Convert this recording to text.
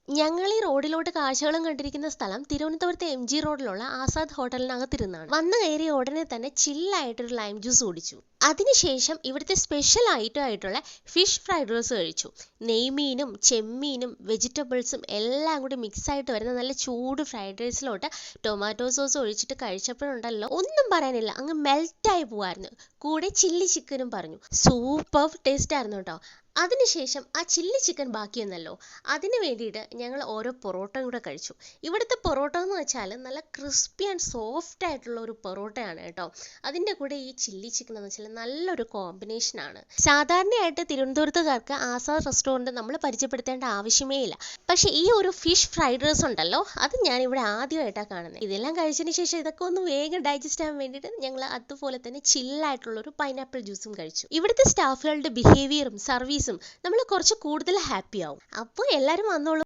ഞങ്ങൾ ഈ റോഡിലോട്ട് കാഴ്ചകളും കണ്ടിരിക്കുന്ന സ്ഥലം തിരുവനന്തപുരത്തെ MG റോഡിലുള്ള ആസാദ് ഹോട്ടലിനകത്തിരുന്നാണ്. വന്നു കയറിയ ഉടനെ തന്നെ ചില്ലായിട്ടൊരു ലൈം ജ്യൂസ് കുടിച്ചു. അതിനുശേഷം ഇവിടുത്തെ സ്പെഷ്യൽ ഐറ്റം ആയിട്ടുള്ള ഫിഷ് ഫ്രൈഡ് റൈസ് കഴിച്ചു. നെയ്മീനും ചെമ്മീനും വെജിറ്റബിൾസും എല്ലാം കൂടി മിക്സ് ആയിട്ട് വരുന്ന നല്ല ചൂട് ഫ്രൈഡ് റൈസിലോട്ട് ടൊമാറ്റോ സോസ് ഒഴിച്ചിട്ട് കഴിച്ചപ്പോഴുണ്ടല്ലോ, ഒന്നും പറയാനില്ല, അങ്ങ് മെൽറ്റായി പോവായിരുന്നു. കൂടെ ചില്ലി ചിക്കനും പറഞ്ഞു. സൂപ്പർ ടേസ്റ്റ് ആയിരുന്നു കേട്ടോ. അതിനുശേഷം ആ ചില്ലി ചിക്കൻ ബാക്കിയെന്നല്ലോ, അതിന് വേണ്ടിയിട്ട് ഞങ്ങൾ ഓരോ പൊറോട്ട കൂടെ കഴിച്ചു. ഇവിടുത്തെ പൊറോട്ട എന്ന് വെച്ചാൽ നല്ല ക്രിസ്പി ആൻഡ് സോഫ്റ്റ് ആയിട്ടുള്ള ഒരു പൊറോട്ടയാണ് കേട്ടോ. അതിൻ്റെ കൂടെ ഈ ചില്ലി ചിക്കൻ എന്ന് വെച്ചാൽ നല്ലൊരു കോമ്പിനേഷനാണ്. സാധാരണയായിട്ട് തിരുവനന്തപുരത്തുകാർക്ക് ആസാദ് റെസ്റ്റോറൻറ്റ് നമ്മൾ പരിചയപ്പെടുത്തേണ്ട ആവശ്യമേ ഇല്ല. പക്ഷേ ഈ ഒരു ഫിഷ് ഫ്രൈഡ് റൈസ് ഉണ്ടല്ലോ, അത് ഞാനിവിടെ ആദ്യമായിട്ടാണ് കാണുന്നത്. ഇതെല്ലാം കഴിച്ചതിന് ശേഷം ഇതൊക്കെ ഒന്ന് വേഗം ഡൈജസ്റ്റ് ആവാൻ വേണ്ടിയിട്ട് ഞങ്ങൾ അതുപോലെ തന്നെ ചില്ലായിട്ടുള്ളൊരു പൈനാപ്പിൾ ജ്യൂസും കഴിച്ചു. ഇവിടുത്തെ സ്റ്റാഫുകളുടെ ബിഹേവിയറും സർവീസും നമ്മൾ കുറച്ച് കൂടുതൽ ഹാപ്പി ആവും. അപ്പോൾ എല്ലാവരും വന്നോളൂ.